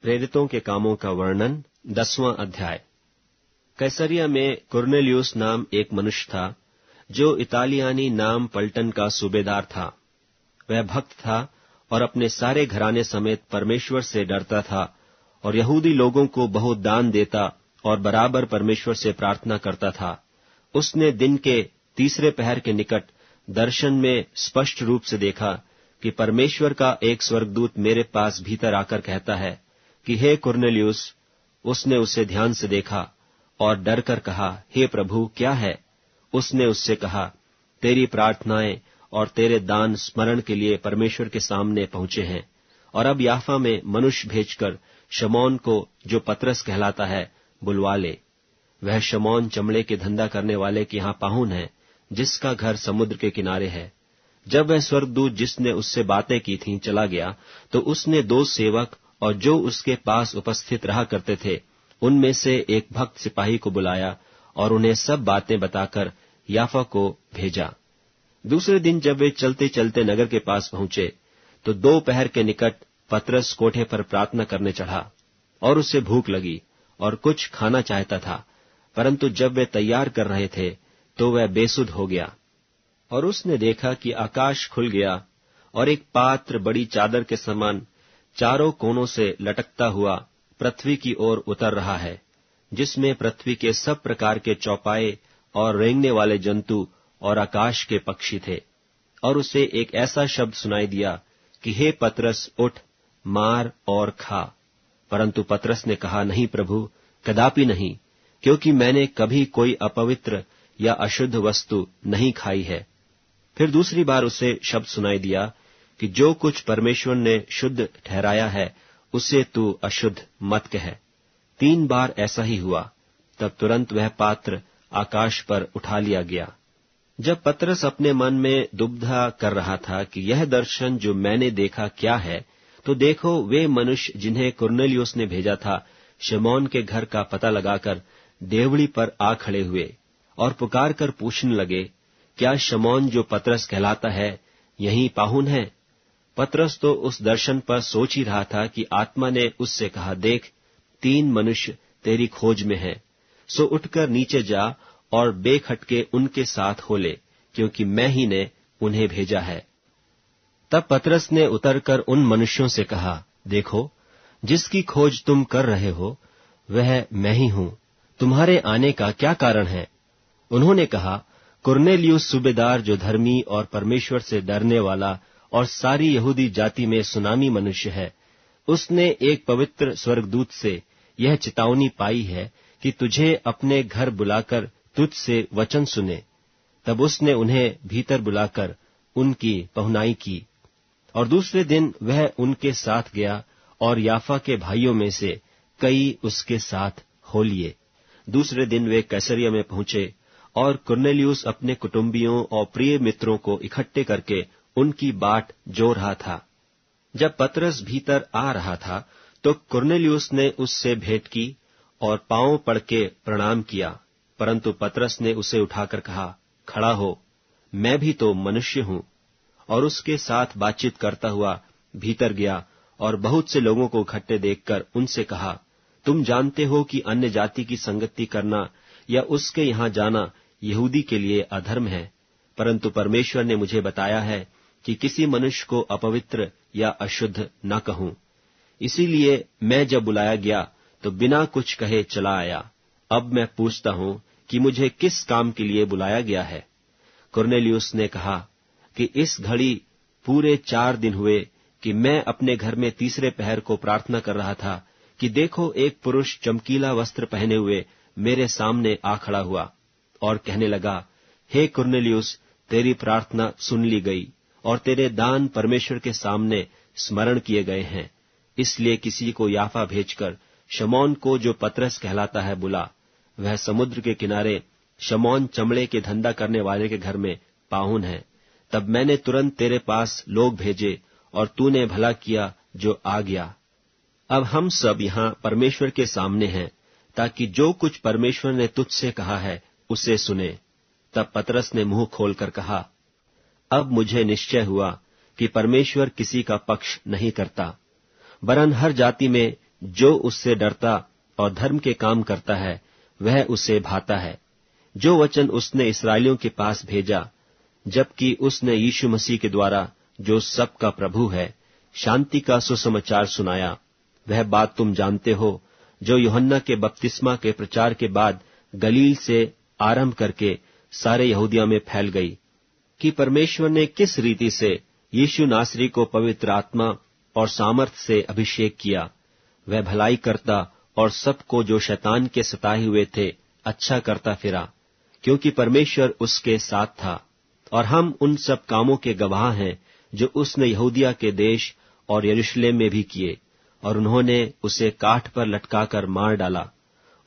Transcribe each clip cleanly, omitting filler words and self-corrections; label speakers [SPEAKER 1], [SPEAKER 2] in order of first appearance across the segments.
[SPEAKER 1] प्रेरितों के कामों का वर्णन 10वां अध्याय। कैसरिया में कुरनेलियुस नाम एक मनुष्य था, जो इतालियानी नाम पलटन का सूबेदार था। वह भक्त था और अपने सारे घराने समेत परमेश्वर से डरता था और यहूदी लोगों को बहुत दान देता और बराबर परमेश्वर से प्रार्थना करता था। उसने दिन के तीसरे पहर के निकट दर्शन में स्पष्ट रूप से देखा कि परमेश्वर का एक स्वर्गदूत मेरे पास भीतर आकर कहता है कि हे कुरनेलियुस। उसने उसे ध्यान से देखा और डर कर कहा, हे प्रभु, क्या है? उसने उससे कहा, तेरी प्रार्थनाएं और तेरे दान स्मरण के लिए परमेश्वर के सामने पहुंचे हैं, और अब याफा में मनुष्य भेजकर शमौन को, जो पतरस कहलाता है, बुलवा ले। वह शमौन चमड़े के धंधा करने वाले के यहाँ पाहुन है, जिसका घर समुद्र के किनारे है। जब वह स्वर्गदूत जिसने उससे बातें की थीं चला गया, तो उसने 2 सेवक और जो उसके पास उपस्थित रहा करते थे, उनमें से एक भक्त सिपाही को बुलाया और उन्हें सब बातें बताकर याफा को भेजा। दूसरे दिन जब वे चलते चलते नगर के पास पहुंचे, तो 2 पहर के निकट पतरस कोठे पर प्रार्थना करने चढ़ा, और उसे भूख लगी और कुछ खाना चाहता था, परंतु जब वे तैयार कर रहे थे तो वह बेसुध हो गया। और उसने देखा कि आकाश खुल गया और एक पात्र बड़ी चादर के समान चारों कोनों से लटकता हुआ पृथ्वी की ओर उतर रहा है, जिसमें पृथ्वी के सब प्रकार के चौपाए और रेंगने वाले जंतु और आकाश के पक्षी थे। और उसे एक ऐसा शब्द सुनाई दिया कि हे पतरस, उठ, मार और खा। परंतु पतरस ने कहा, नहीं प्रभु, कदापि नहीं, क्योंकि मैंने कभी कोई अपवित्र या अशुद्ध वस्तु नहीं खाई है। फिर दूसरी बार उसे शब्द सुनाई दिया कि जो कुछ परमेश्वर ने शुद्ध ठहराया है, उसे तू अशुद्ध मत कह। 3 बार ऐसा ही हुआ। तब तुरंत वह पात्र आकाश पर उठा लिया गया। जब पतरस अपने मन में दुविधा कर रहा था कि यह दर्शन जो मैंने देखा क्या है, तो देखो, वे मनुष्य जिन्हें कुरनेलियुस ने भेजा था, शमौन के घर का पता लगाकर देवड़ी पर आ खड़े हुए और पुकार कर पूछने लगे, क्या शमौन जो पतरस कहलाता है यहीं पाहुन है? पतरस तो उस दर्शन पर सोच ही रहा था कि आत्मा ने उससे कहा, देख, 3 मनुष्य तेरी खोज में हैं, सो उठकर नीचे जा और बेखटके उनके साथ हो ले, क्योंकि मैं ही ने उन्हें भेजा है। तब पतरस ने उतरकर उन मनुष्यों से कहा, देखो, जिसकी खोज तुम कर रहे हो वह मैं ही हूं। तुम्हारे आने का क्या कारण है? उन्होंने कहा, कुरनेलियुस सूबेदार, जो धर्मी और परमेश्वर से डरने वाला और सारी यहूदी जाति में सुनामी मनुष्य है, उसने एक पवित्र स्वर्गदूत से यह चेतावनी पाई है कि तुझे अपने घर बुलाकर तुझसे वचन सुने। तब उसने उन्हें भीतर बुलाकर उनकी पहुनाई की, और दूसरे दिन वह उनके साथ गया और याफा के भाइयों में से कई उसके साथ हो लिए। दूसरे दिन वे कैसरिया में पहुंचे और कुरनेलियुस अपने कुटुंबियों और प्रिय मित्रों को इकट्ठे करके उनकी बाट जो रहा था। जब पतरस भीतर आ रहा था, तो कुरनेलियुस ने उससे भेंट की और पांव पड़ के प्रणाम किया, परंतु पतरस ने उसे उठाकर कहा, खड़ा हो, मैं भी तो मनुष्य हूं। और उसके साथ बातचीत करता हुआ भीतर गया और बहुत से लोगों को इकट्ठे देखकर उनसे कहा, तुम जानते हो कि अन्य जाति की संगति करना या उसके यहां जाना यहूदी के लिए अधर्म है, परंतु परमेश्वर ने मुझे बताया है कि किसी मनुष्य को अपवित्र या अशुद्ध न कहूं। इसीलिए मैं जब बुलाया गया तो बिना कुछ कहे चला आया। अब मैं पूछता हूं कि मुझे किस काम के लिए बुलाया गया है? कुरनेलियुस ने कहा कि इस घड़ी पूरे 4 दिन हुए कि मैं अपने घर में तीसरे पहर को प्रार्थना कर रहा था कि देखो, एक पुरुष चमकीला वस्त्र पहने हुए मेरे सामने आ खड़ा हुआ और कहने लगा, हे कुरनेलियुस, तेरी प्रार्थना सुन ली गई और तेरे दान परमेश्वर के सामने स्मरण किए गए हैं। इसलिए किसी को याफा भेजकर शमौन को, जो पतरस कहलाता है, बुला। वह समुद्र के किनारे शमौन चमड़े के धंधा करने वाले के घर में पाहुन है। तब मैंने तुरंत तेरे पास लोग भेजे और तूने भला किया जो आ गया। अब हम सब यहाँ परमेश्वर के सामने हैं, ताकि जो कुछ परमेश्वर ने तुझसे कहा है उसे सुने। तब पतरस ने मुंह खोलकर कहा, अब मुझे निश्चय हुआ कि परमेश्वर किसी का पक्ष नहीं करता, वरन हर जाति में जो उससे डरता और धर्म के काम करता है वह उसे भाता है। जो वचन उसने इस्राएलियों के पास भेजा, जबकि उसने यीशु मसीह के द्वारा, जो सबका प्रभु है, शांति का सुसमाचार सुनाया, वह बात तुम जानते हो, जो यूहन्ना के बपतिस्मा के प्रचार के बाद गलील से आरंभ करके सारे यहूदिया में फैल गई, कि परमेश्वर ने किस रीति से यीशु नासरी को पवित्र आत्मा और सामर्थ से अभिषेक किया। वह भलाई करता और सबको जो शैतान के सताए हुए थे अच्छा करता फिरा, क्योंकि परमेश्वर उसके साथ था। और हम उन सब कामों के गवाह हैं जो उसने यहूदिया के देश और यरूशलेम में भी किए, और उन्होंने उसे काठ पर लटकाकर मार डाला।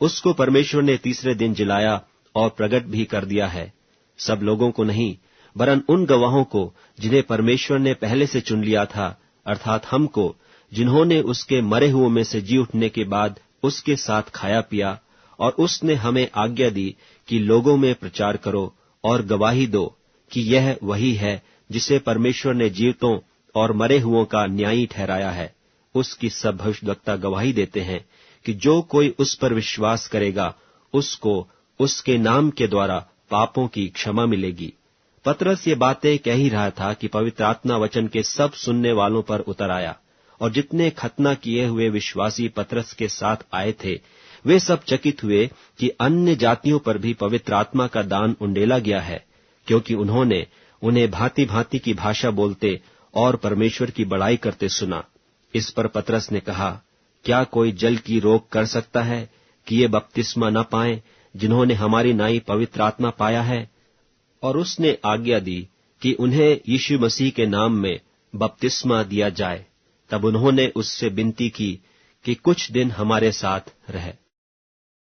[SPEAKER 1] उसको परमेश्वर ने तीसरे दिन जिलाया और प्रकट भी कर दिया है, सब लोगों को नहीं, वरन उन गवाहों को जिन्हें परमेश्वर ने पहले से चुन लिया था, अर्थात हमको, जिन्होंने उसके मरे हुओं में से जी उठने के बाद उसके साथ खाया पिया। और उसने हमें आज्ञा दी कि लोगों में प्रचार करो और गवाही दो कि यह वही है जिसे परमेश्वर ने जीवितों और मरे हुओं का न्यायी ठहराया है। उसकी सब भविष्यद्वक्ता गवाही देते हैं कि जो कोई उस पर विश्वास करेगा, उसको उसके नाम के द्वारा पापों की क्षमा मिलेगी। पतरस ये बातें कह ही रहा था कि पवित्र आत्मा वचन के सब सुनने वालों पर उतर आया, और जितने खतना किए हुए विश्वासी पतरस के साथ आए थे, वे सब चकित हुए कि अन्य जातियों पर भी पवित्र आत्मा का दान उंडेला गया है, क्योंकि उन्होंने उन्हें भांति भांति की भाषा बोलते और परमेश्वर की बड़ाई करते सुना। इस पर पतरस ने कहा, क्या कोई जल की रोक कर सकता है कि ये बपतिस्मा न पाएं जिन्होंने हमारी नाई पवित्र आत्मा पाया है? और उसने आज्ञा दी कि उन्हें यीशु मसीह के नाम में बपतिस्मा दिया जाए। तब उन्होंने उससे विनती की कि कुछ दिन हमारे साथ रहे।